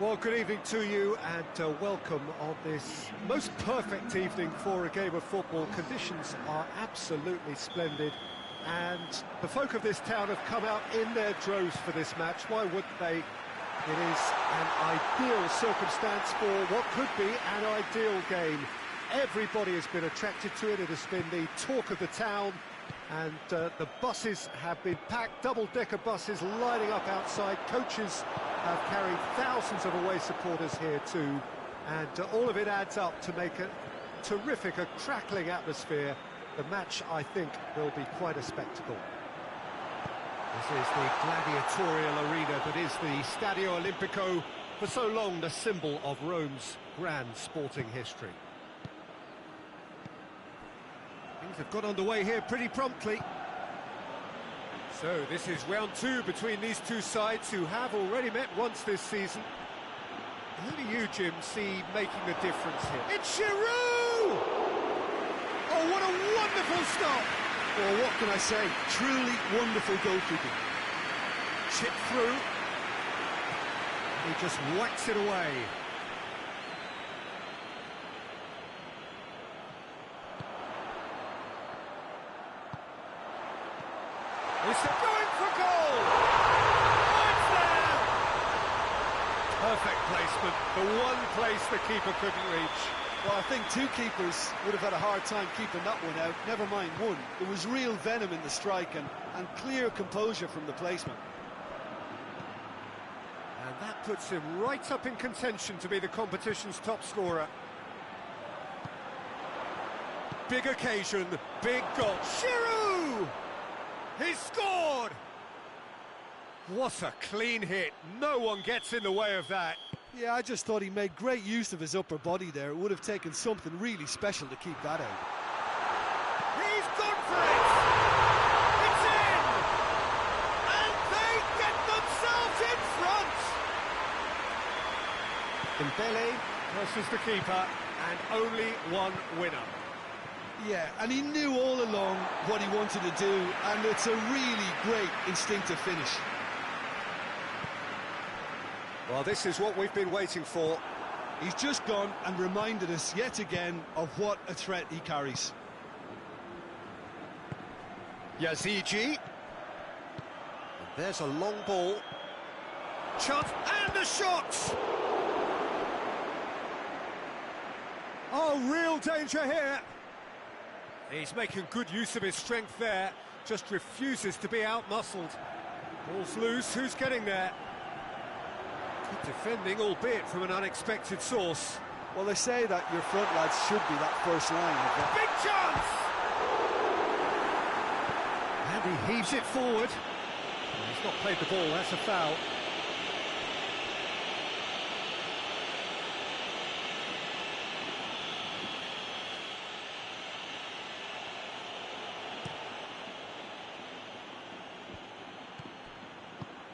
Well, good evening to you and welcome on this most perfect evening for a game of football. Conditions are absolutely splendid and the folk of this town have come out in their droves for this match. Why wouldn't they? It is an ideal circumstance for what could be an ideal game. Everybody has been attracted to it. It has been the talk of the town. And the buses have been packed, double-decker buses lining up outside. Coaches have carried thousands of away supporters here too. And all of it adds up to make a terrific, a crackling atmosphere. The match, I think, will be quite a spectacle. This is the gladiatorial arena that is the Stadio Olimpico, for so long the symbol of Rome's grand sporting history. Things have got underway here pretty promptly. So this is round two between these two sides who have already met once this season. Who do you, Jim, see making the difference here? It's Giroud! Oh, what a wonderful stop! Well, what can I say? Truly wonderful goalkeeping. Chip through. He just whacks it away. Is it going for goal? Oh, it's there! Perfect placement, the one place the keeper couldn't reach. Well, I think two keepers would have had a hard time keeping that one out, never mind one. There was real venom in the strike and clear composure from the placement. And that puts him right up in contention to be the competition's top scorer. Big occasion, big goal. Giroud! He's scored! What a clean hit. No one gets in the way of that. Yeah, I just thought he made great use of his upper body there. It would have taken something really special to keep that out. He's gone for it! It's in! And they get themselves in front! Dembele versus the keeper, and only one winner. Yeah, and he knew all along what he wanted to do, and it's a really great instinctive finish. Well, this is what we've been waiting for. He's just gone and reminded us yet again of what a threat he carries. Yazici. And there's a long ball. Chance, and the shot! Oh, real danger here. He's making good use of his strength there, just refuses to be out-muscled. Ball's loose, who's getting there? Good defending, albeit from an unexpected source. Well, they say that your front lads should be that first line. Big chance! And he heaves it forward. He's not played the ball, that's a foul.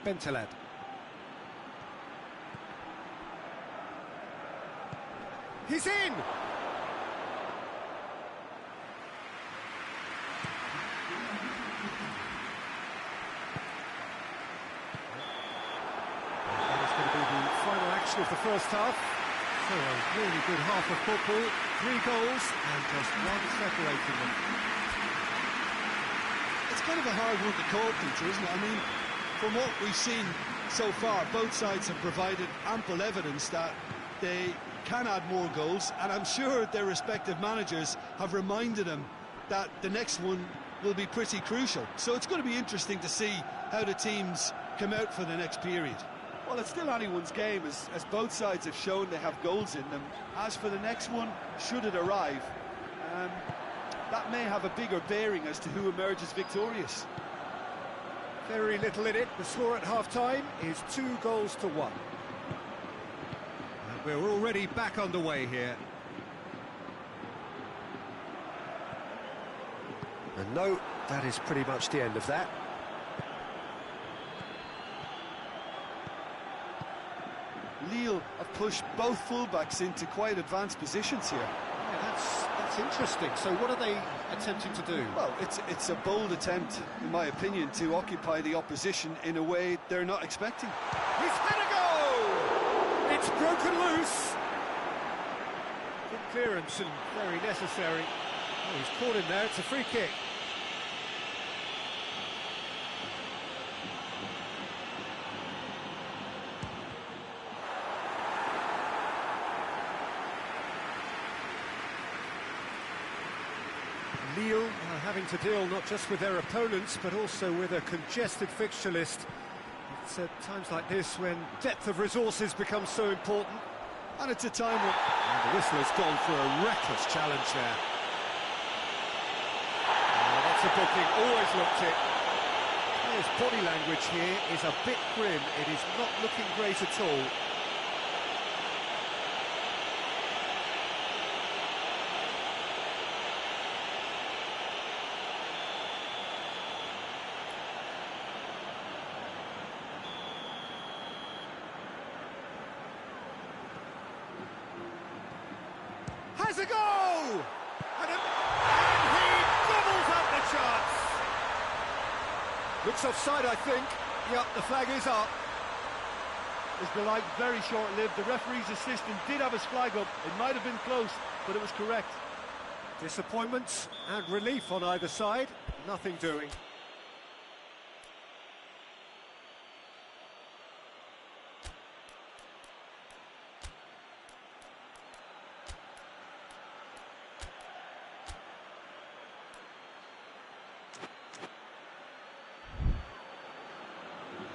Bentaleb. He's in! And that is going to be the final action of the first half. So a really good half of football, 3 goals and just one separating them. It's kind of a hard one to call, Peter, isn't it? I mean, from what we've seen so far, both sides have provided ample evidence that they can add more goals, and I'm sure their respective managers have reminded them that the next one will be pretty crucial. So it's going to be interesting to see how the teams come out for the next period. Well, it's still anyone's game, as both sides have shown they have goals in them. As for the next one, should it arrive, that may have a bigger bearing as to who emerges victorious. Very little in it. The score at half-time is 2-1. And we're already back underway here. And no, that is pretty much the end of that. Lille have pushed both fullbacks into quite advanced positions here. Yeah, that's interesting. So what are they attempting to do? Well, it's a bold attempt, in my opinion, to occupy the opposition in a way they're not expecting. He's had a go! It's broken loose. Good clearance and very necessary. Oh, he's caught him there, it's a free kick. Lille are having to deal not just with their opponents, but also with a congested fixture list. It's at times like this when depth of resources becomes so important. And it's a time when... And the whistle has gone for a reckless challenge there. Oh, that's a booking, always looked it. His body language here is a bit grim. It is not looking great at all. Has a go! And he gobbles up the chance! Looks offside, I think. Yep, the flag is up. His delight very short-lived. The referee's assistant did have his flag up. It might have been close, but it was correct. Disappointment and relief on either side. Nothing doing.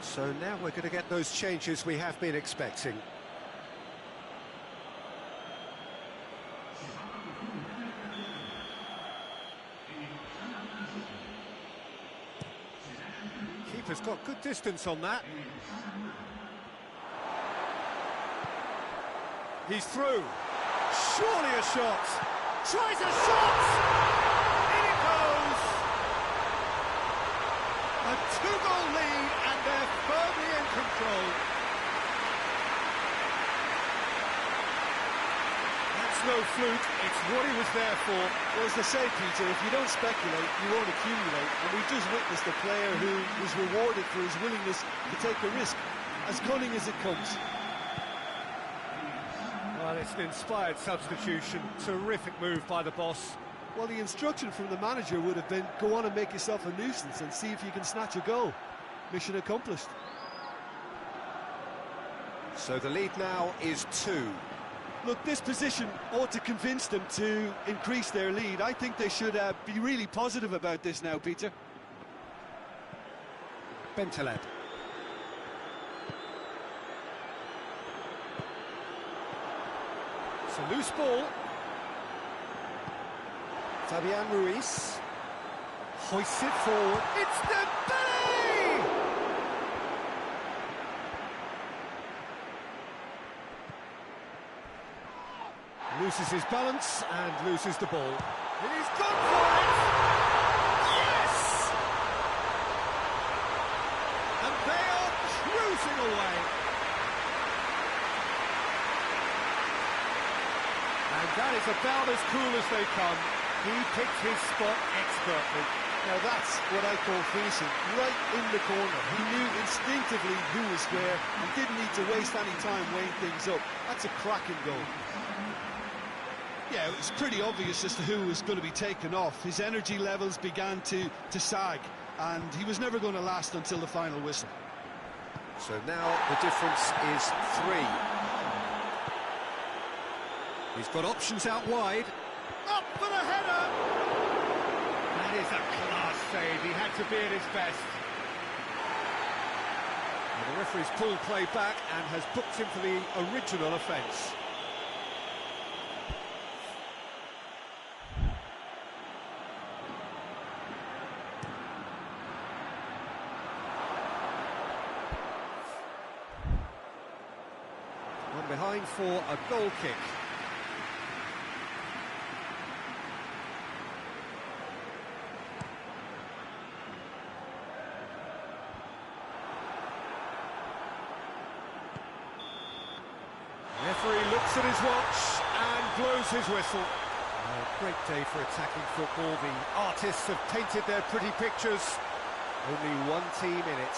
So now we're going to get those changes we have been expecting. Keeper's got good distance on that. He's through. Surely a shot. Tries a shot! In it goes! A two-goal lead, and they're firmly in control. That's no fluke, it's what he was there for. Well, as they say, Peter, if you don't speculate, you won't accumulate. And we just witnessed a player who was rewarded for his willingness to take a risk, as cunning as it comes. Well, it's an inspired substitution. Terrific move by the boss. Well, the instruction from the manager would have been, go on and make yourself a nuisance and see if you can snatch a goal. Mission accomplished. So the lead now is 2. Look, this position ought to convince them to increase their lead. I think they should be really positive about this now, Peter. Bentaleb. It's a loose ball. Fabian Ruiz hoists it forward. It's the Belly! Loses his balance and loses the ball. He's gone for it! Yes! And they are cruising away. And that is about as cool as they come. He picked his spot expertly. Now that's what I call finishing, right in the corner. He knew instinctively who was where and didn't need to waste any time weighing things up. That's a cracking goal. Yeah, it was pretty obvious as to who was going to be taken off. His energy levels began to sag, and he was never going to last until the final whistle. So now the difference is 3. He's got options out wide. Up for the header! That is a class save. He had to be at his best. And the referee's pulled play back and has booked him for the original offence. One behind for a goal kick. Referee looks at his watch and blows his whistle. A great day for attacking football. The artists have painted their pretty pictures. Only one team in it.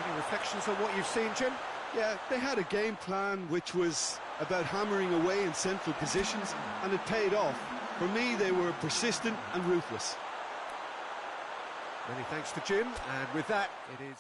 Any reflections on what you've seen, Jim? Yeah, they had a game plan which was about hammering away in central positions, and it paid off. For me, they were persistent and ruthless. Many thanks to Jim, and with that, it is...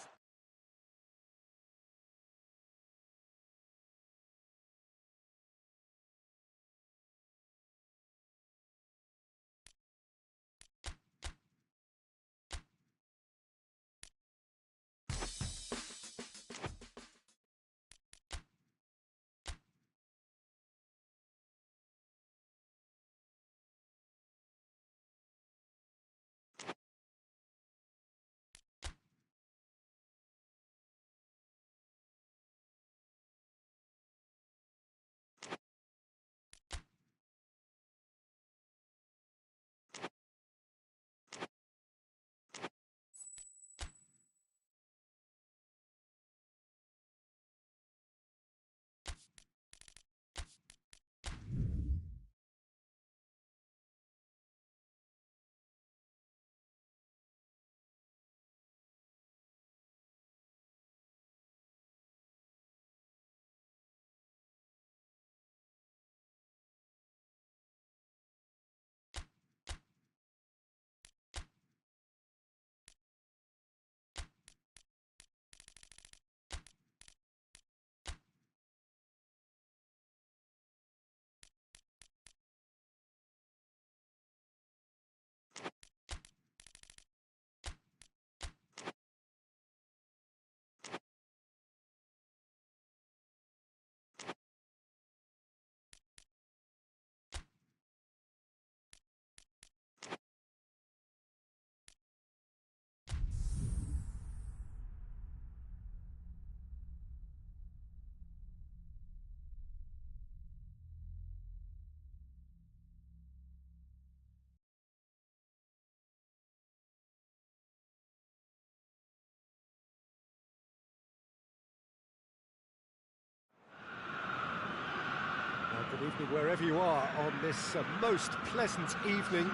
Good evening wherever you are on this most pleasant evening.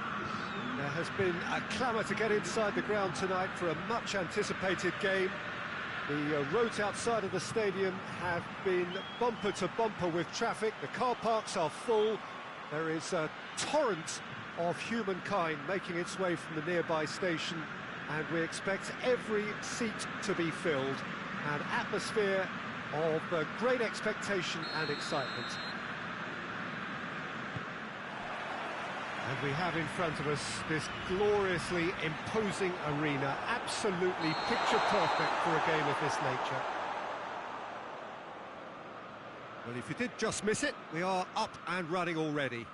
There has been a clamour to get inside the ground tonight for a much anticipated game. The roads outside of the stadium have been bumper to bumper with traffic. The car parks are full. There is a torrent of humankind making its way from the nearby station, and we expect every seat to be filled. An atmosphere of great expectation and excitement. And we have in front of us this gloriously imposing arena, absolutely picture perfect for a game of this nature. Well, if you did just miss it, we are up and running already.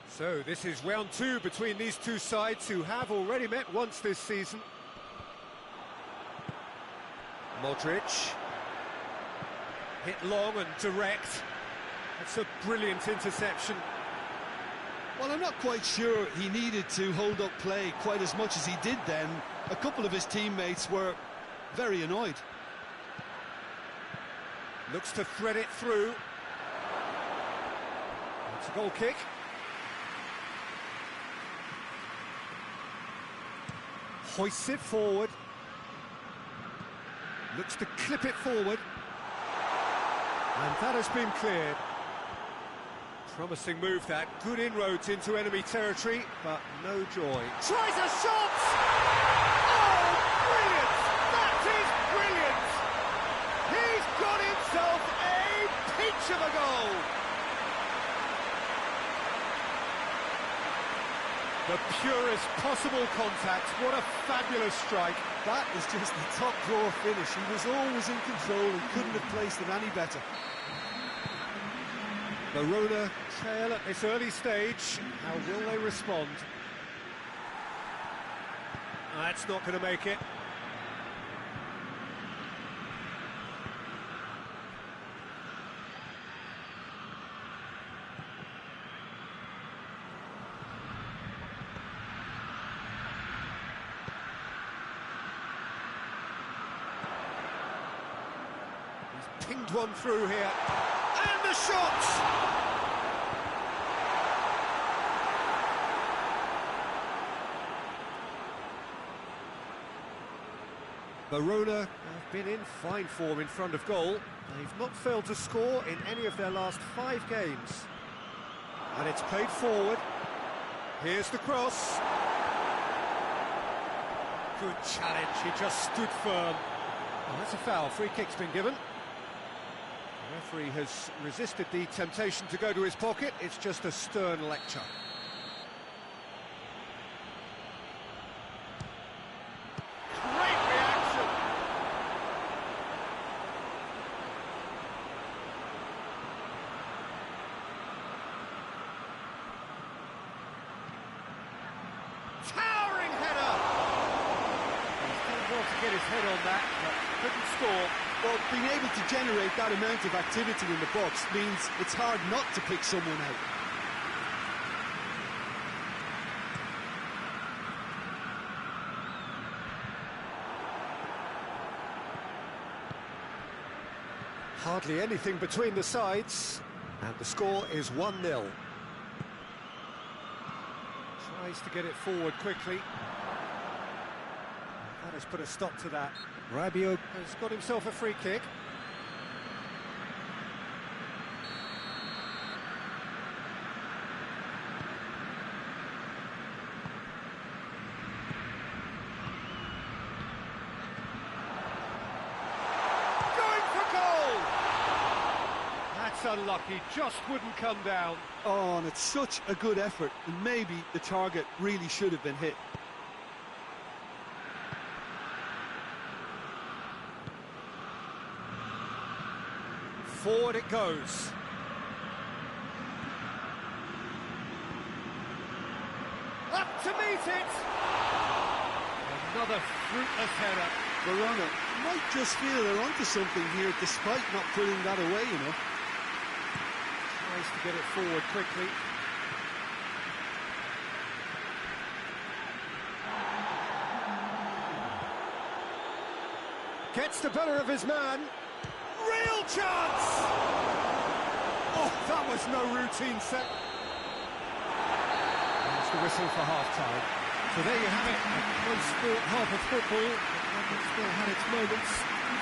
So this is round two between these two sides who have already met once this season. Modric. Hit long and direct. That's a brilliant interception. Well, I'm not quite sure he needed to hold up play quite as much as he did then. A couple of his teammates were very annoyed. Looks to thread it through. It's a goal kick. Hoists it forward. Looks to clip it forward. And that has been cleared. Promising move that, good inroads into enemy territory, but no joy. Tries a shot! Oh, brilliant! That is brilliant! He's got himself a peach of a goal! The purest possible contact, what a fabulous strike. That is just the top drawer finish. He was always in control and couldn't have placed it any better. Verona trail at this early stage. How will they respond? That's not going to make it. He's pinged one through here. And the shot! Verona have been in fine form in front of goal. They've not failed to score in any of their last 5 games. And it's played forward. Here's the cross. Good challenge, he just stood firm. Oh, that's a foul, free kick's been given. The referee has resisted the temptation to go to his pocket. It's just a stern lecture. Great reaction! Towering header! He's done well to get his head on that, but couldn't score. Well, being able to generate that amount of activity in the box means it's hard not to pick someone out. Hardly anything between the sides, and the score is 1-0. Tries to get it forward quickly. That has put a stop to that. Rabiot has got himself a free kick. Going for goal! That's unlucky, just wouldn't come down. Oh, and it's such a good effort, and maybe the target really should have been hit. Forward it goes. Up to meet it! Another fruitless header. Verona might just feel they're onto something here despite not putting that away, you know. Tries to get it forward quickly. Gets the better of his man. Real chance! Oh, that was no routine set. That's the whistle for half-time. So there you have it, a close-fought half of football. It still had its moments,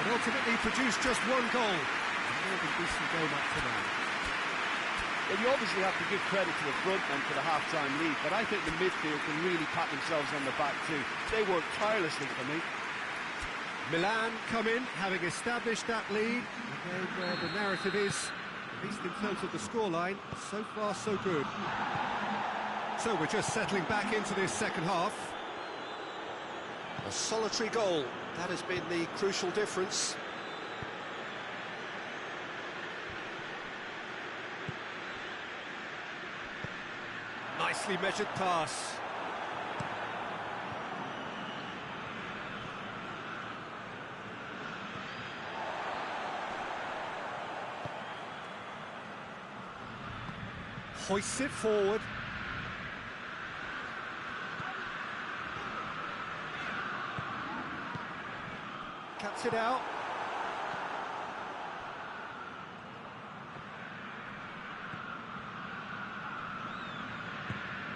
but ultimately produced just 1 goal. A more than decent game up to now. Well, you obviously have to give credit to the front men for the half-time lead, but I think the midfield can really pat themselves on the back too. They worked tirelessly for me. Milan come in, having established that lead. Again, where the narrative is, at least in terms of the scoreline, so far so good. So we're just settling back into this second half. A solitary goal, that has been the crucial difference. Nicely measured pass. Hoists it forward. Cuts it out.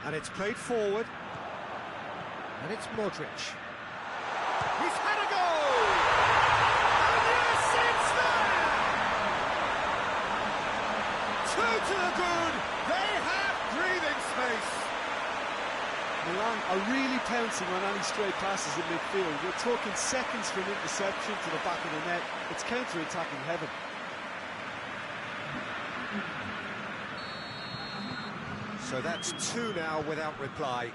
And it's played forward. And it's Modric. He's had a goal! And yes, it's there! 2 to the good. They have breathing space. Milan are really pouncing on any stray passes in midfield. We're talking seconds from interception to the back of the net. It's counter-attacking heaven. So that's 2 now without reply.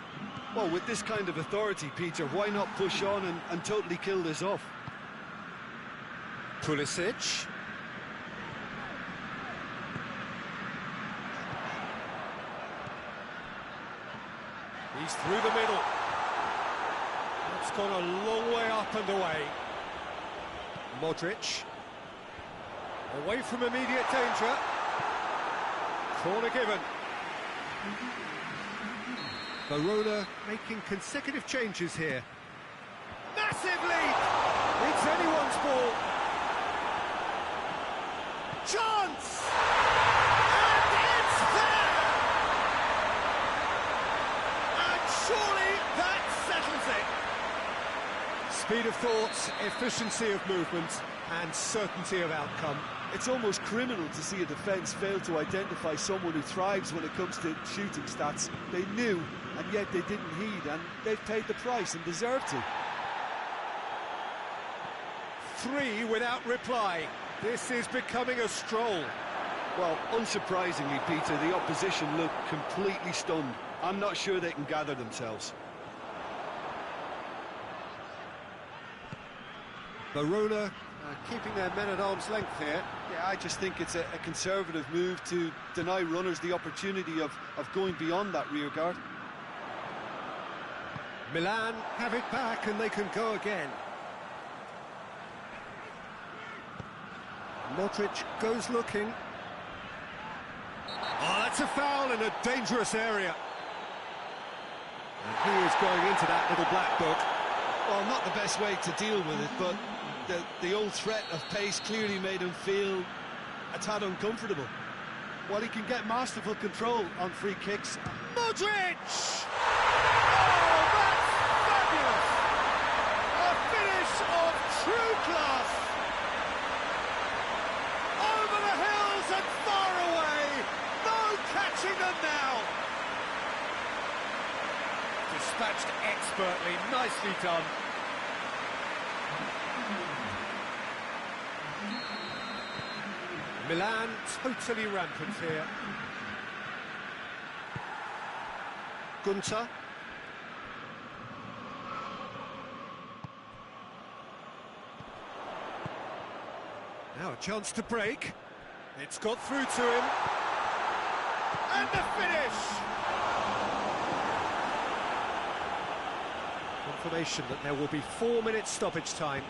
Well, with this kind of authority, Peter, why not push on and totally kill this off? Pulisic. He's through the middle. It's gone a long way up and away. Modric. Away from immediate danger. Corner given. Verona making consecutive changes here. Massive lead! It's anyone's ball. Chance! And it's there! And surely that settles it. Speed of thought, efficiency of movement, and certainty of outcome. It's almost criminal to see a defence fail to identify someone who thrives when it comes to shooting stats. They knew, and yet they didn't heed, and they've paid the price and deserve to. 3 without reply. This is becoming a stroll. Well, unsurprisingly, Peter, the opposition look completely stunned. I'm not sure they can gather themselves. Verona keeping their men at arm's length here. Yeah, I just think it's a conservative move to deny runners the opportunity of going beyond that rear guard. Milan have it back and they can go again. Modric goes looking. Oh, that's a foul in a dangerous area. And he is going into that little black book. Well, not the best way to deal with it, but the old threat of pace clearly made him feel a tad uncomfortable. Well, he can get masterful control on free kicks. Modric! Oh, that's fabulous! A finish of true class! Over the hills and far away! No catching them now! Dispatched expertly, nicely done. Milan totally rampant here. Gunter. Now a chance to break. It's got through to him. And the finish! Confirmation that there will be 4 minutes stoppage time.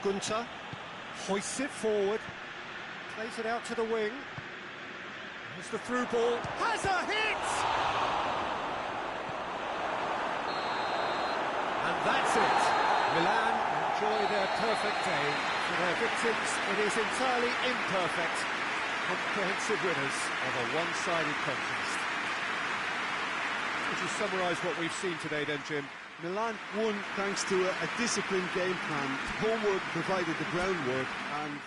Gunter hoists it forward, plays it out to the wing. There's the through ball. Has a hit! And that's it. Milan enjoy their perfect day. For their victims, it is entirely imperfect. Comprehensive winners of a one-sided contest. Would you summarise what we've seen today then, Jim? Milan won thanks to a disciplined game plan. Homework provided the groundwork, and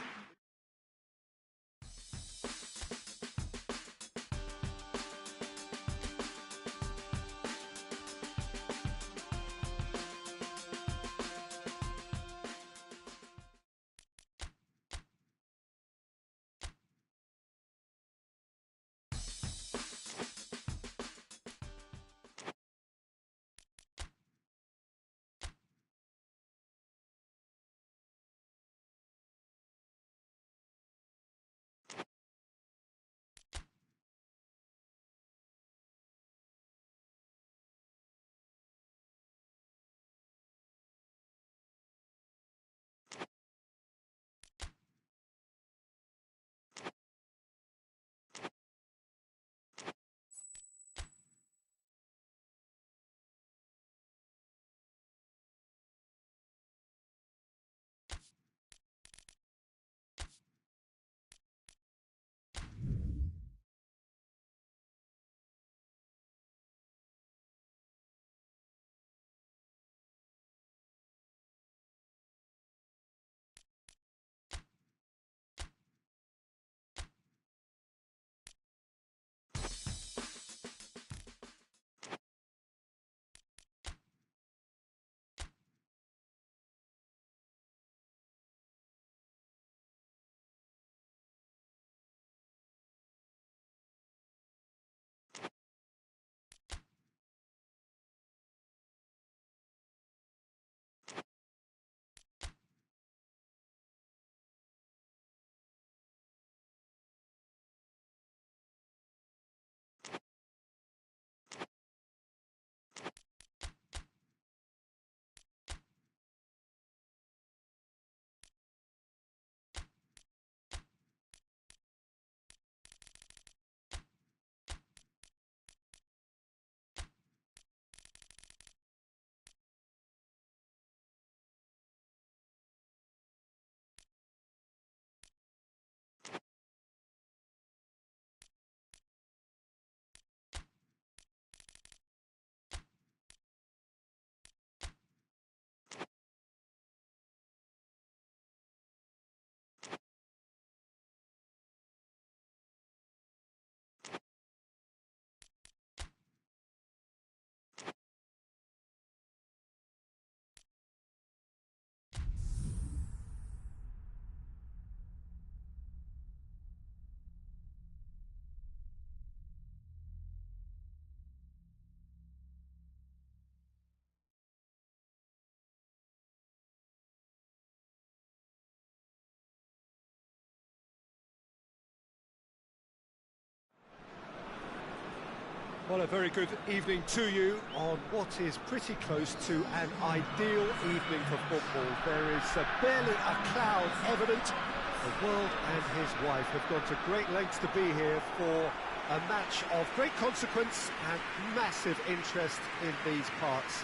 Well, a very good evening to you on what is pretty close to an ideal evening for football. There is barely a cloud evident. The world and his wife have gone to great lengths to be here for a match of great consequence and massive interest in these parts.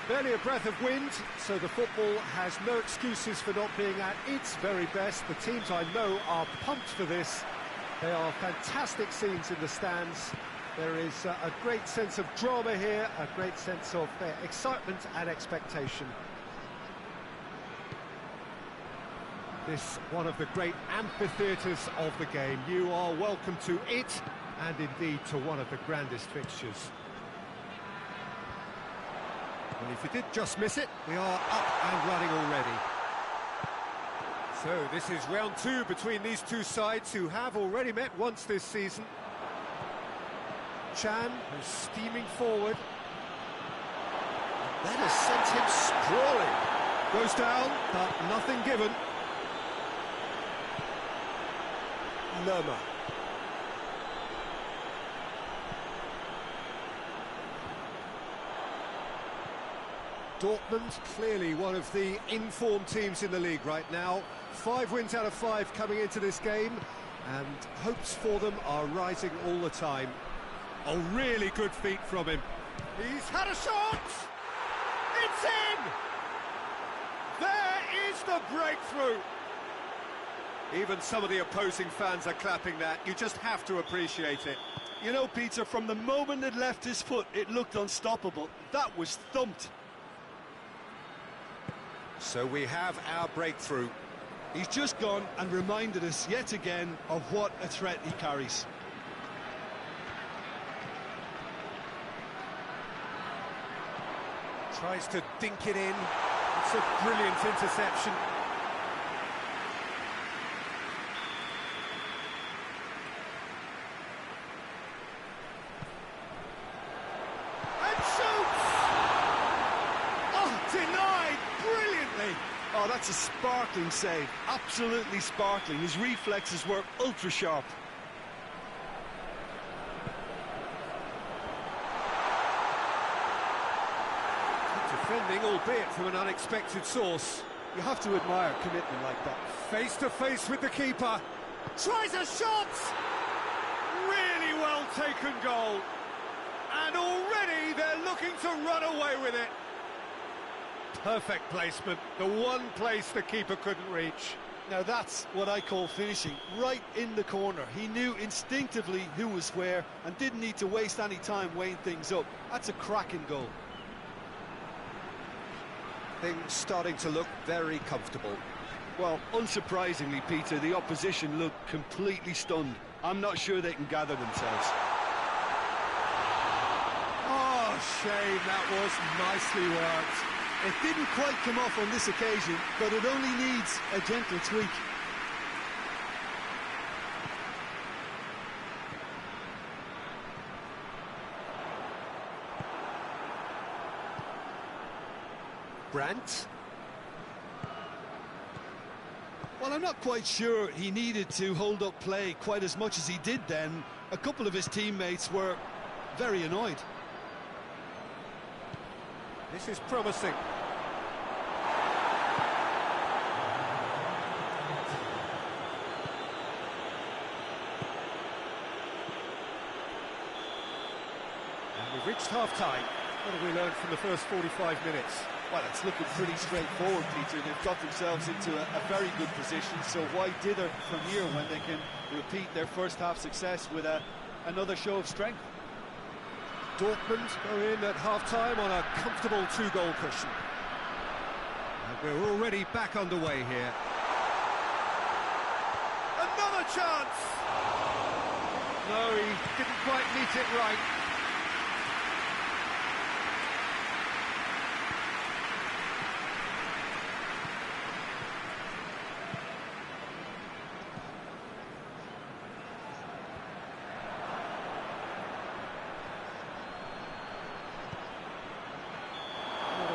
Barely a breath of wind, so the football has no excuses for not being at its very best. The teams I know are pumped for this. They are fantastic scenes in the stands. There is a great sense of drama here, a great sense of excitement and expectation. This one of the great amphitheatres of the game. You are welcome to it, and indeed to one of the grandest fixtures. Well, if you did just miss it, we are up and running already. So this is round two between these two sides who have already met once this season. Chan is steaming forward. That has sent him sprawling. Goes down, but nothing given. Lerma. Dortmund, clearly one of the informed teams in the league right now. 5 wins out of 5 coming into this game, and hopes for them are rising all the time. Oh, really good feet from him. He's had a shot! It's in! There is the breakthrough! Even some of the opposing fans are clapping that. You just have to appreciate it. You know, Peter, from the moment it left his foot, it looked unstoppable. That was thumped. So we have our breakthrough. He's just gone and reminded us yet again of what a threat he carries. Tries to dink it in. It's a brilliant interception. And shoots! Oh, denied brilliantly. Oh, that's a sparkling save. Absolutely sparkling. His reflexes were ultra sharp. Defending, albeit from an unexpected source. You have to admire commitment like that. Face to face with the keeper. Tries a shot! Really well taken goal. And already they're looking to run away with it. Perfect placement. The one place the keeper couldn't reach. Now that's what I call finishing. Right in the corner. He knew instinctively who was where and didn't need to waste any time weighing things up. That's a cracking goal. Things starting to look very comfortable. Well, unsurprisingly, Peter, the opposition looked completely stunned. I'm not sure they can gather themselves. Oh, shame, that was nicely worked. It didn't quite come off on this occasion, but it only needs a gentle tweak. Brandt. Well, I'm not quite sure he needed to hold up play quite as much as he did then. A couple of his teammates were very annoyed. This is promising. And we've reached half-time. What have we learned from the first 45 minutes? Well, it's looking pretty straightforward, Peter. They've got themselves into a very good position, so why dither from here when they can repeat their first half success with another show of strength? Dortmund go in at half-time on a comfortable 2-goal cushion. And we're already back underway here. Another chance! No, he didn't quite meet it right.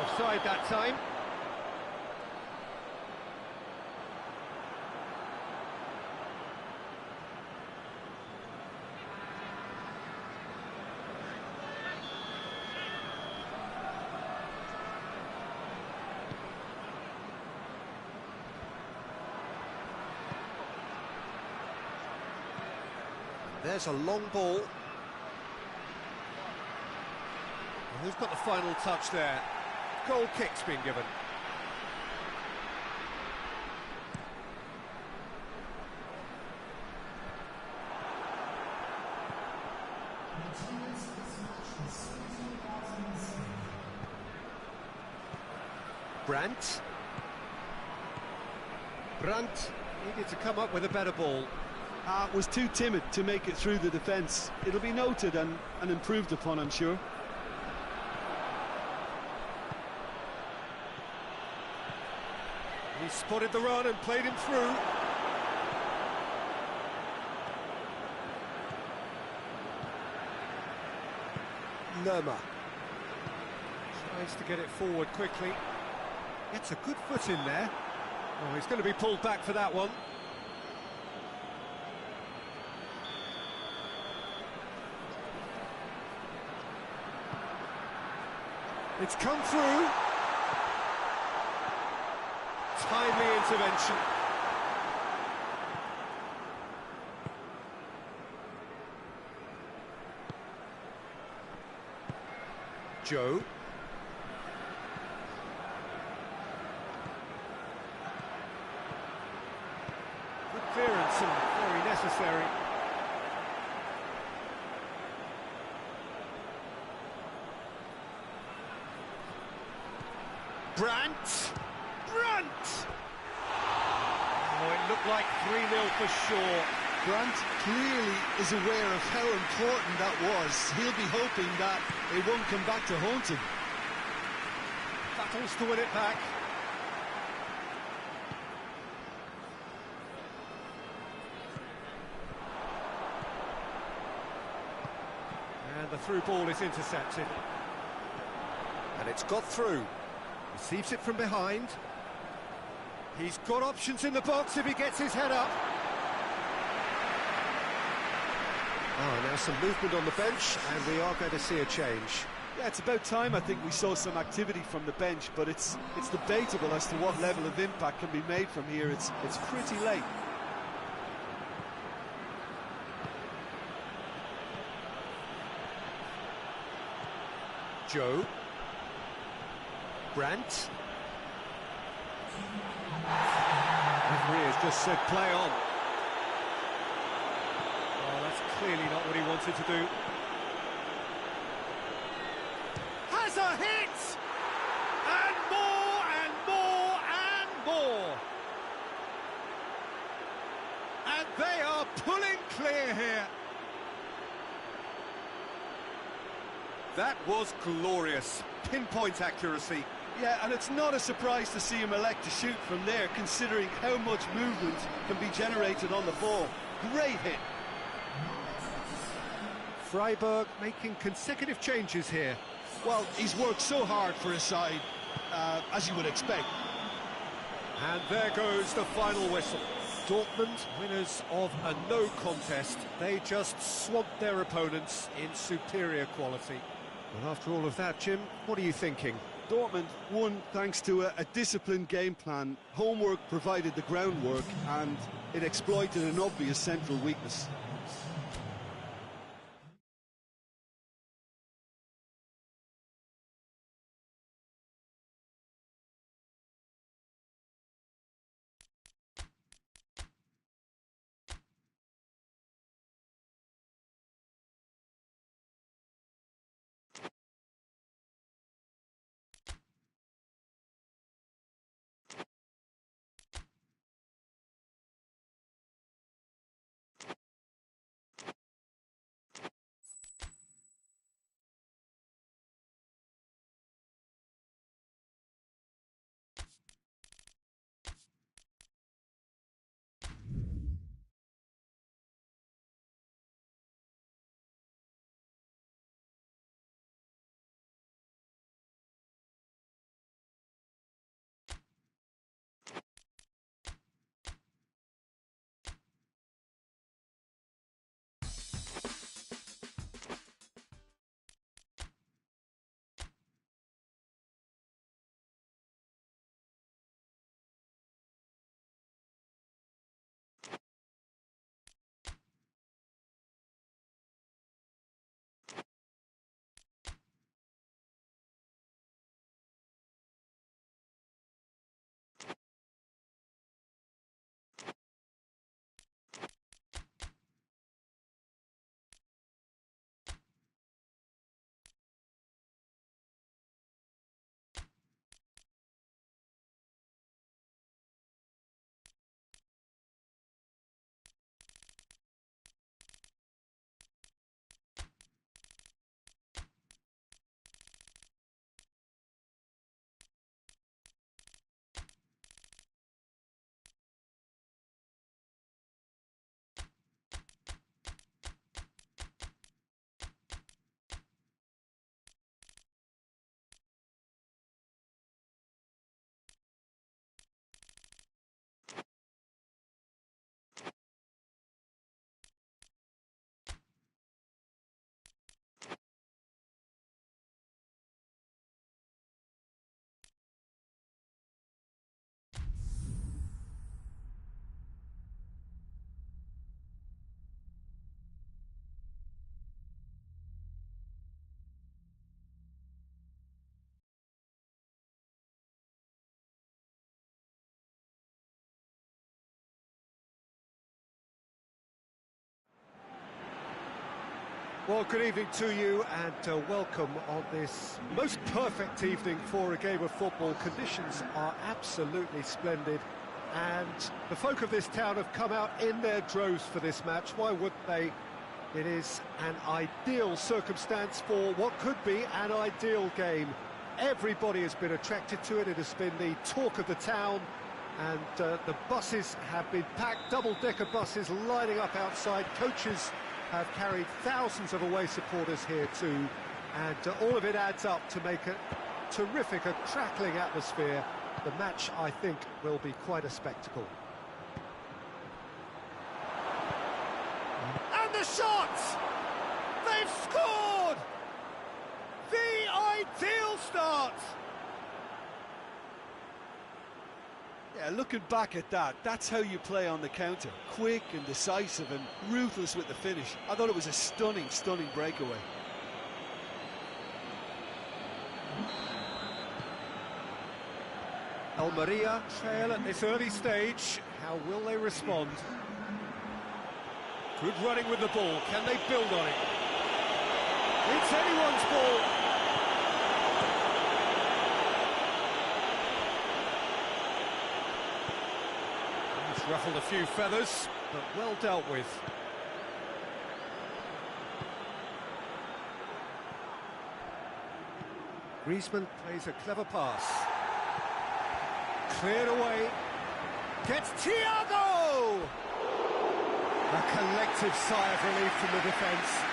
Offside that time. There's a long ball. And who's got the final touch there? Goal kick's been given. Brandt needed to come up with a better ball. Was too timid to make it through the defence. It'll be noted and improved upon, I'm sure. He spotted the run and played him through. Lerma tries to get it forward quickly. Gets a good foot in there. Oh, he's going to be pulled back for that one. It's come through. Timely intervention. Joe. Good clearance and very necessary. Brandt! Oh, it looked like 3-0 for sure. Brandt clearly is aware of how important that was. He'll be hoping that it won't come back to haunt him. Battles to win it back. And the through ball is intercepted. And it's got through. Receives it from behind. He's got options in the box if he gets his head up. Oh, now some movement on the bench, and we are going to see a change. Yeah, it's about time I think we saw some activity from the bench, but it's debatable as to what level of impact can be made from here. It's pretty late. Joe. Brandt. Referee has just said play on. Oh, that's clearly not what he wanted to do. Has a hit! And more and more and more! And they are pulling clear here. That was glorious. Pinpoint accuracy. Yeah, and it's not a surprise to see him elect to shoot from there, considering how much movement can be generated on the ball. Great hit. Freiburg making consecutive changes here. Well, he's worked so hard for his side, as you would expect. And there goes the final whistle. Dortmund, winners of a no contest. They just swamped their opponents in superior quality. Well, after all of that, Jim, what are you thinking? Dortmund won thanks to a disciplined game plan. Homework provided the groundwork, and it exploited an obvious central weakness. Well, good evening to you and welcome on this most perfect evening for a game of football. Conditions are absolutely splendid and the folk of this town have come out in their droves for this match. Why wouldn't they? It is an ideal circumstance for what could be an ideal game. Everybody has been attracted to it. It has been the talk of the town and the buses have been packed, double-decker buses lining up outside. Coaches have carried thousands of away supporters here too, and all of it adds up to make a terrific, a crackling atmosphere. The match, I think, will be quite a spectacle. And the shot! They've scored! The ideal start! Yeah, looking back at that, that's how you play on the counter. Quick and decisive and ruthless with the finish. I thought it was a stunning, stunning breakaway. Almeria trail at this early stage. How will they respond? Good running with the ball. Can they build on it? It's anyone's ball. Ruffled a few feathers, but well dealt with. Griezmann plays a clever pass. Cleared away. Gets Thiago! A collective sigh of relief from the defence.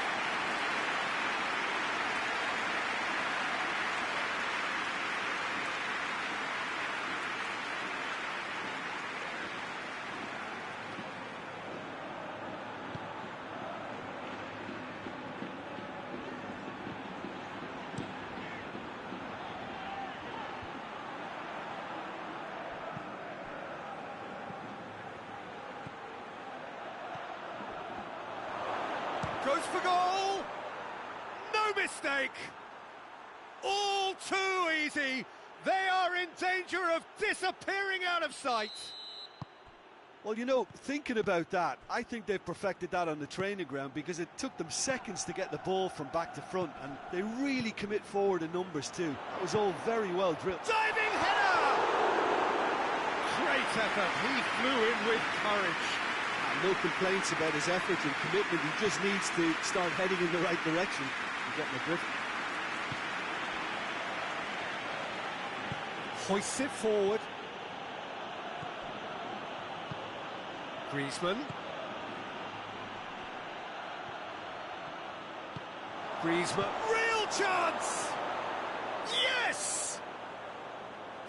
Goes for goal! No mistake! All too easy! They are in danger of disappearing out of sight! Well, you know, thinking about that, I think they've perfected that on the training ground because it took them seconds to get the ball from back to front, and they really commit forward in numbers too. That was all very well drilled. Diving header! Great effort, he flew in with courage. No complaints about his efforts and commitment. He just needs to start heading in the right direction and getting a grip. Hoists it forward. Griezmann. Griezmann. Real chance! Yes!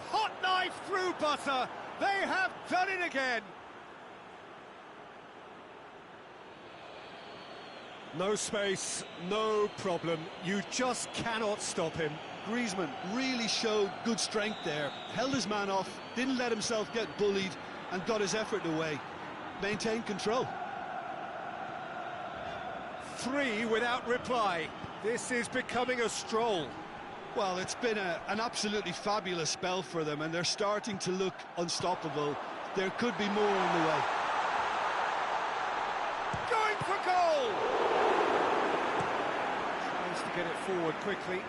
Hot knife through butter. They have done it again. No space, no problem. You just cannot stop him. Griezmann really showed good strength there. Held his man off, didn't let himself get bullied, and got his effort away. Maintained control. 3 without reply. This is becoming a stroll. Well, it's been an absolutely fabulous spell for them, and they're starting to look unstoppable. There could be more on the way. Going for goal! Tries to get it forward quickly.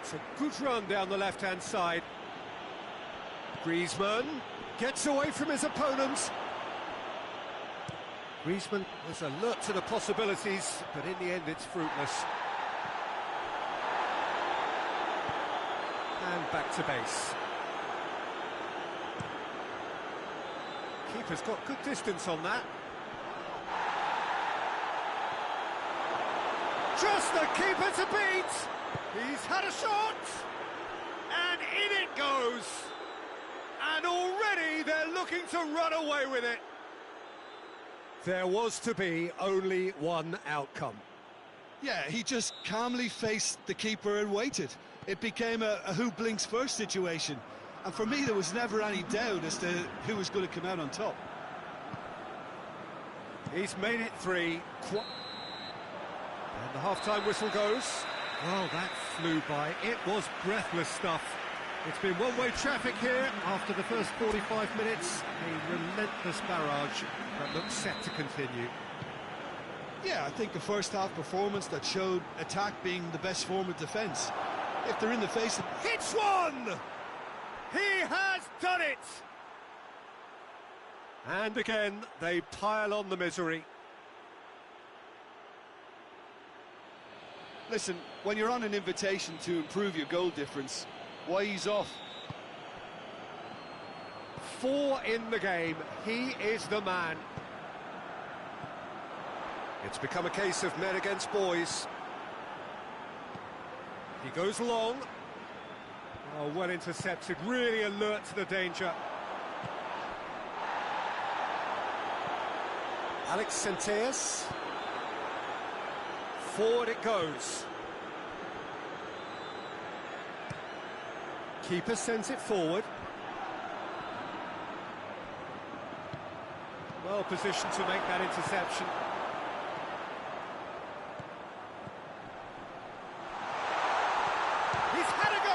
It's a good run down the left-hand side. Griezmann gets away from his opponents. Griezmann was alert to the possibilities, but in the end it's fruitless. And back to base. Keeper's got good distance on that. Just the keeper to beat! He's had a shot! And in it goes! And already they're looking to run away with it. There was to be only one outcome. Yeah, he just calmly faced the keeper and waited. It became a who blinks first situation. And for me, there was never any doubt as to who was going to come out on top. He's made it 3. And the half-time whistle goes. Well, that flew by. It was breathless stuff. It's been one-way traffic here after the first 45 minutes. A relentless barrage that looks set to continue. Yeah, I think a first-half performance that showed attack being the best form of defence. If they're in the face of... Hits one! He has done it! And again, they pile on the misery. Listen, when you're on an invitation to improve your goal difference, why ease off? 4 in the game, he is the man. It's become a case of men against boys. He goes long. Oh, well intercepted, really alert to the danger. Alex Senteas. Forward it goes. Keeper sends it forward. Well positioned to make that interception. He's had a go!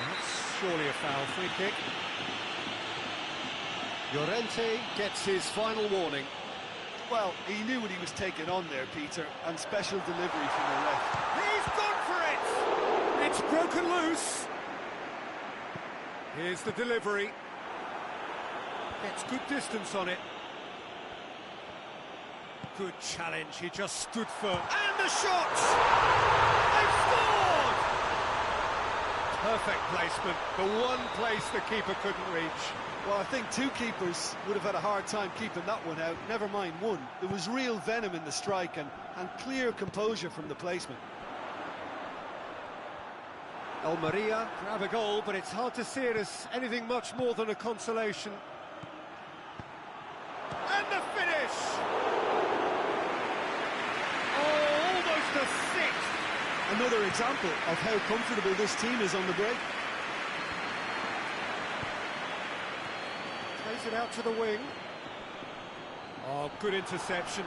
That's surely a foul. Free kick. Llorente gets his final warning. Well, he knew what he was taking on there, Peter, and special delivery from the left. He's gone for it! It's broken loose. Here's the delivery. Gets good distance on it. Good challenge, he just stood firm. And the shot! They've scored! Perfect placement, the one place the keeper couldn't reach. Well, I think two keepers would have had a hard time keeping that one out, never mind one. There was real venom in the strike and clear composure from the placement. Almeria grab a goal, but it's hard to see it as anything much more than a consolation. And the finish! Oh, almost a sixth! Another example of how comfortable this team is on the break. Plays it out to the wing. Oh, good interception.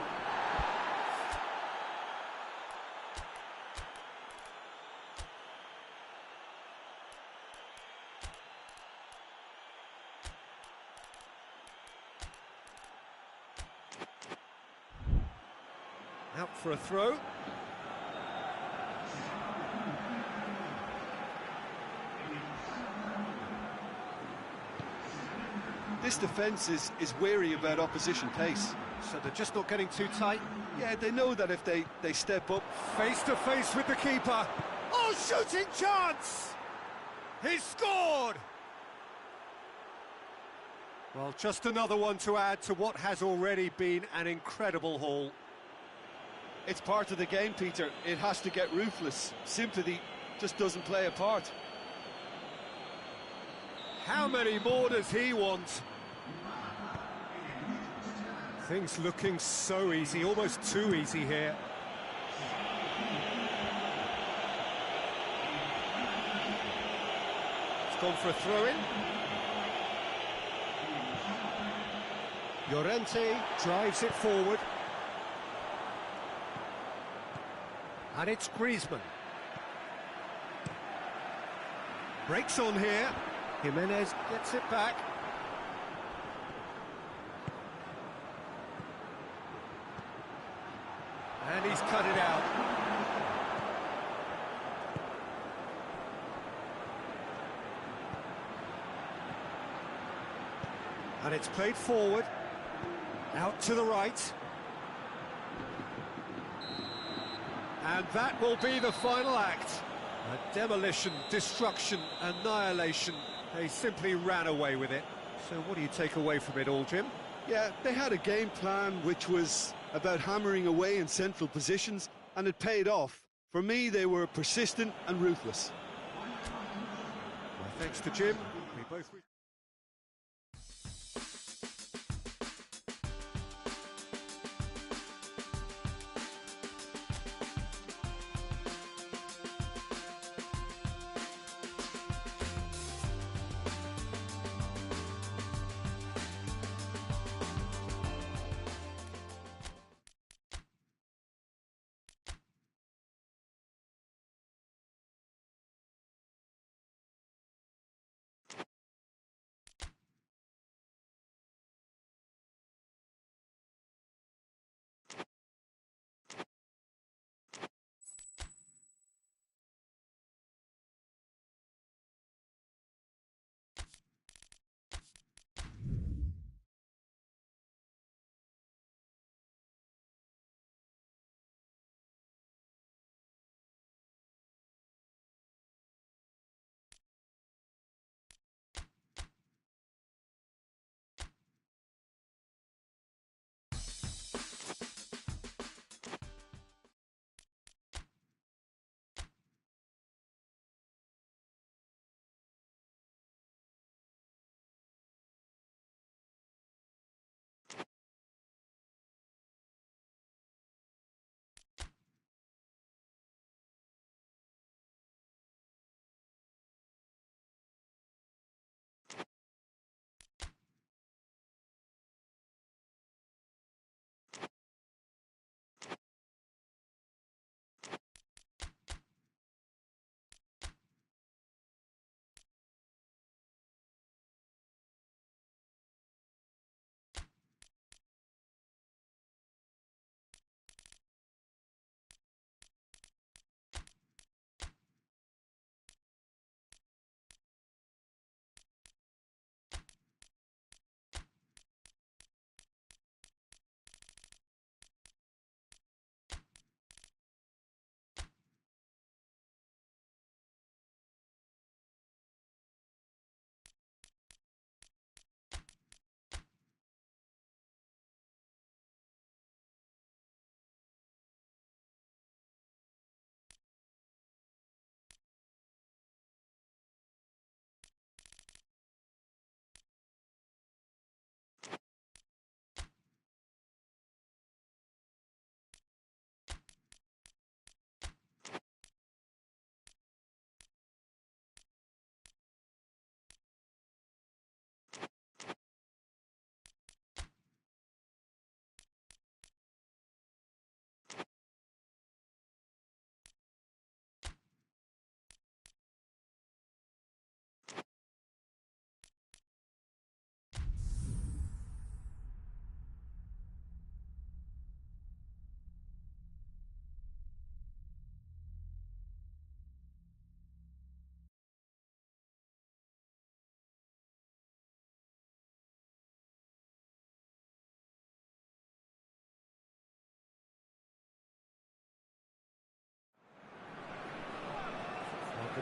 Out for a throw. This defence is wary about opposition pace. So they're just not getting too tight. Yeah, they know that if they step up... Face to face with the keeper. Oh, shooting chance! He's scored! Well, just another one to add to what has already been an incredible haul. It's part of the game, Peter. It has to get ruthless. Sympathy just doesn't play a part. How many more does he want? Things looking so easy, almost too easy here. It's gone for a throw-in. Llorente drives it forward. And it's Griezmann. Breaks on here. Jimenez gets it back. And he's cut it out. And it's played forward. Out to the right. And that will be the final act. A demolition, destruction, annihilation. They simply ran away with it. So what do you take away from it all, Jim? Yeah, they had a game plan which was about hammering away in central positions, and it paid off. For me, they were persistent and ruthless. Well, thanks to Jim. We both...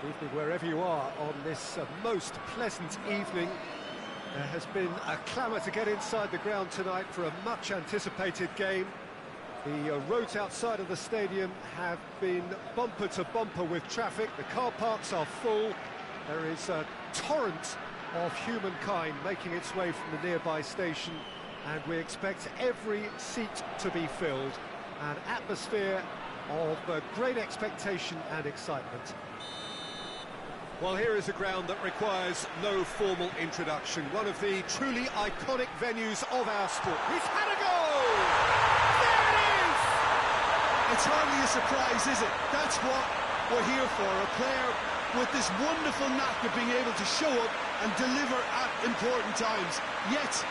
Evening wherever you are on this most pleasant evening. There has been a clamour to get inside the ground tonight for a much anticipated game. The roads outside of the stadium have been bumper to bumper with traffic. The car parks are full. There is a torrent of humankind making its way from the nearby station, and we expect every seat to be filled. An atmosphere of great expectation and excitement. Well, here is a ground that requires no formal introduction. One of the truly iconic venues of our sport. He's had a goal! There it is! It's hardly a surprise, is it? That's what we're here for. A player with this wonderful knack of being able to show up and deliver at important times. Yet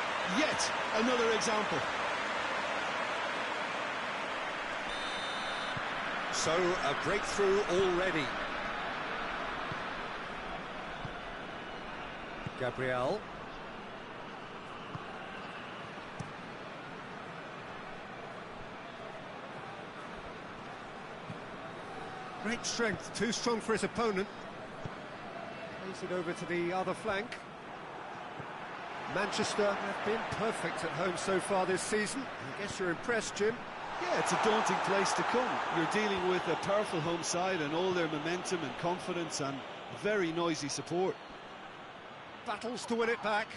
another example. So, a breakthrough already. Gabriel. Great strength, too strong for his opponent. Plays it over to the other flank. Manchester have been perfect at home so far this season. I guess you're impressed, Jim. Yeah, it's a daunting place to come. You're dealing with a powerful home side and all their momentum and confidence and very noisy support. Battles to win it back.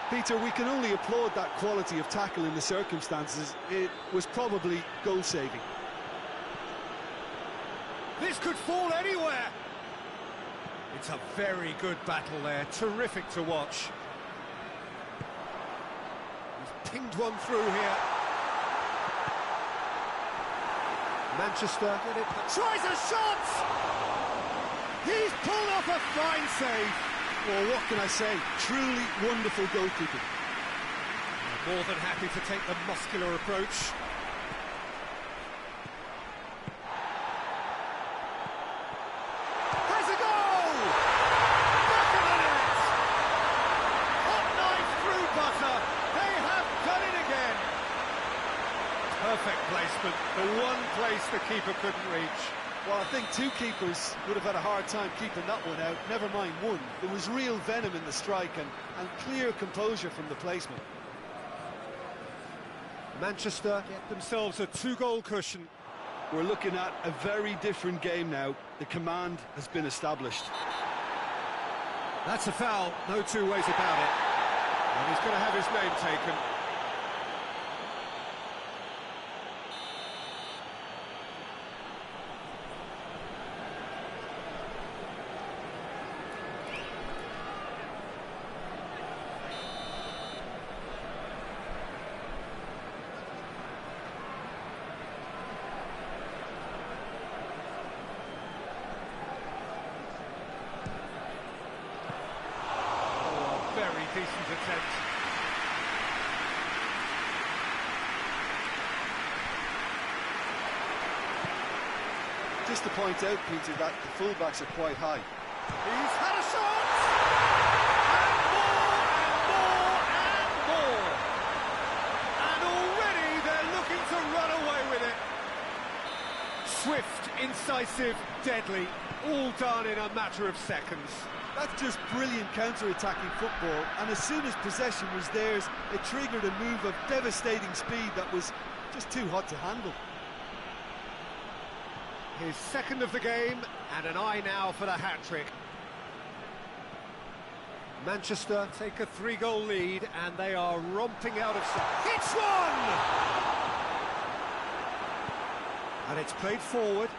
Peter, we can only applaud that quality of tackle in the circumstances. It was probably goal-saving. This could fall anywhere. It's a very good battle there. Terrific to watch. He's pinged one through here. Manchester tries a shot! He's pulled off a fine save. Well, what can I say? Truly wonderful goalkeeping. More than happy to take the muscular approach. Has a goal! Back of the net! Hot knife through butter. They have done it again. Perfect placement. The one place the keeper couldn't reach. Well, I think two keepers would have had a hard time keeping that one out, never mind one. There was real venom in the strike and clear composure from the placement. Manchester get themselves a two-goal cushion. We're looking at a very different game now. The command has been established. That's a foul, no two ways about it. And he's going to have his name taken. Decent attempt. Just to point out, Peter, that the fullbacks are quite high. He's had a shot! And more! And already they're looking to run away with it. Swift, incisive, deadly, all done in a matter of seconds. That's just brilliant counter-attacking football, and as soon as possession was theirs, it triggered a move of devastating speed that was just too hot to handle. His second of the game, and an eye now for the hat-trick. Manchester take a three-goal lead, and they are romping out of sight. Hits one! And it's played forward.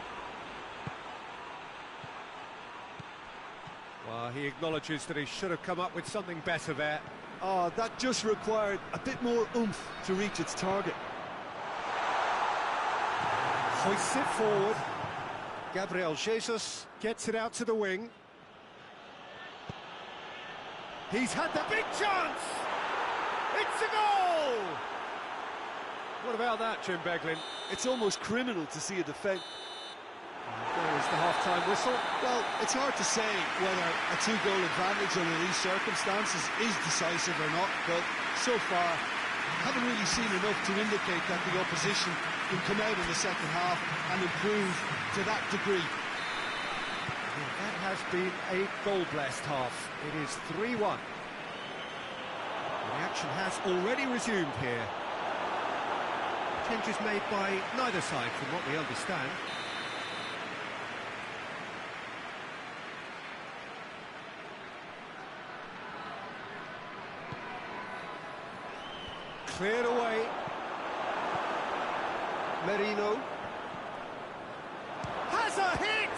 Well, he acknowledges that he should have come up with something better there. Oh, that just required a bit more oomph to reach its target. Hoists it forward. Gabriel Jesus gets it out to the wing. He's had the big chance! It's a goal! What about that, Jim Beglin? It's almost criminal to see a defence. There is the half-time whistle. Well, it's hard to say whether a two-goal advantage under these circumstances is decisive or not, but so far, I haven't really seen enough to indicate that the opposition can come out in the second half and improve to that degree. Yeah, that has been a goal-blessed half. It is 3-1. The action has already resumed here. Changes made by neither side, from what we understand. Cleared away. Merino. Has a hit!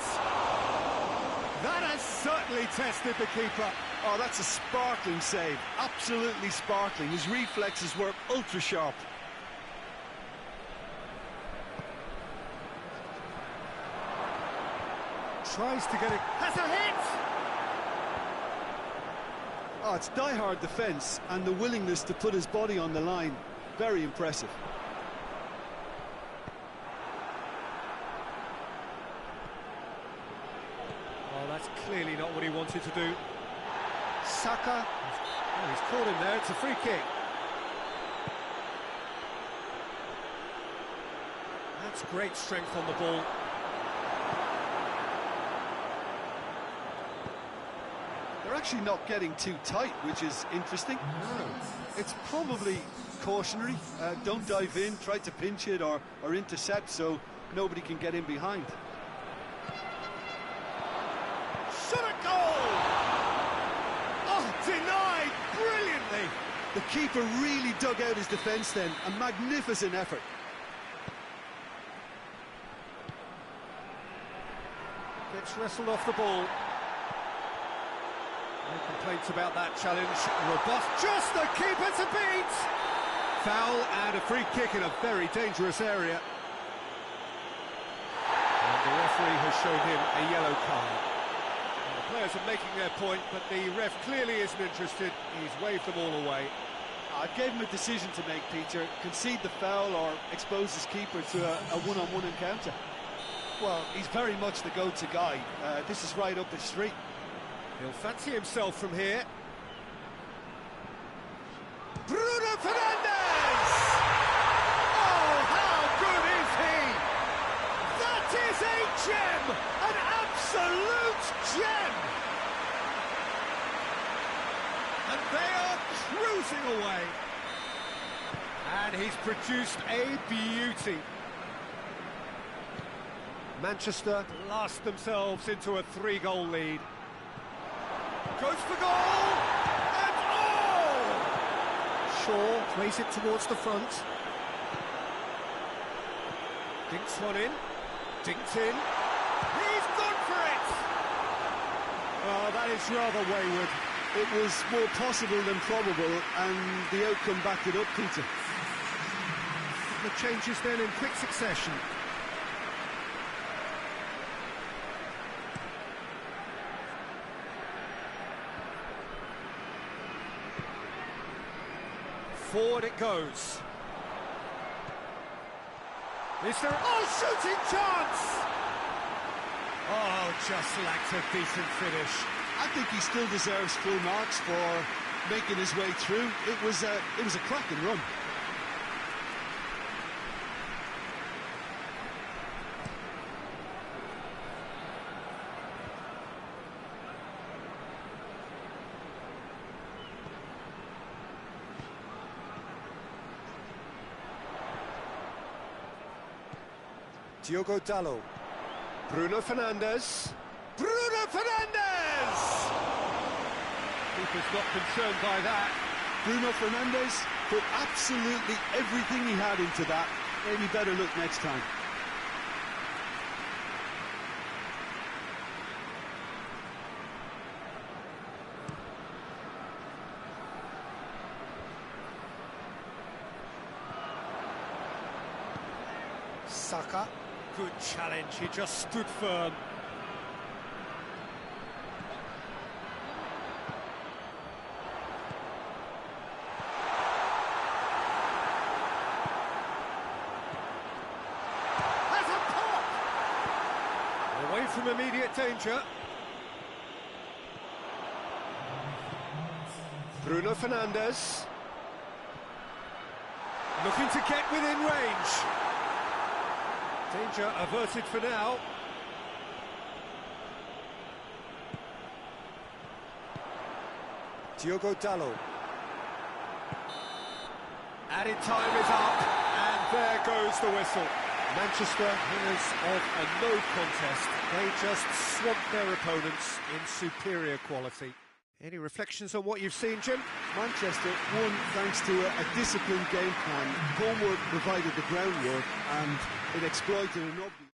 That has certainly tested the keeper. Oh, that's a sparkling save. Absolutely sparkling. His reflexes were ultra-sharp. Tries to get it. Has a hit! Oh, it's die-hard defence and the willingness to put his body on the line. Very impressive. Well, that's clearly not what he wanted to do. Saka. Oh, he's caught him there. It's a free kick. That's great strength on the ball. They're actually not getting too tight, which is interesting. No. It's probably cautionary. Don't dive in, try to pinch it or intercept so nobody can get in behind. Shot a goal! Oh, denied brilliantly! The keeper really dug out his defence then. A magnificent effort. Gets wrestled off the ball. No complaints about that challenge. Robust, just the keeper to beat! Foul and a free kick in a very dangerous area. And the referee has shown him a yellow card. And the players are making their point, but the ref clearly isn't interested. He's waved them all away. I gave him a decision to make, Peter. Concede the foul or expose his keeper to a one-on-one encounter. Well, he's very much the go-to guy. This is right up his street. He'll fancy himself from here. Bruno Fernandes! Oh, how good is he? That is a gem! An absolute gem! And they are cruising away. And he's produced a beauty. Manchester blast themselves into a 3-goal lead. Goes for goal! And oh! Shaw plays it towards the front. Dinks one in. Dinks in. He's gone for it! Oh, that is rather wayward. It was more possible than probable, and the outcome backed it up, Peter. The changes then in quick succession. Forward it goes. Is there... Oh, shooting chance! Oh, just lacked a decent finish. I think he still deserves full marks for making his way through. It was a cracking run. Diogo Dalot. Bruno Fernandes. Bruno Fernandes! Keeper's not concerned by that. Bruno Fernandes put absolutely everything he had into that. Maybe better look next time. Saka. Good challenge, he just stood firm. Has a pop! Away from immediate danger. Bruno Fernandes. Looking to get within range. Danger averted for now. Diogo Dalot. Added time is up, and there goes the whistle. Manchester, winners of a no contest. They just swamped their opponents in superior quality. Any reflections on what you've seen, Jim? Manchester won thanks to a disciplined game plan. Homework provided the groundwork, and it exploited an obvious...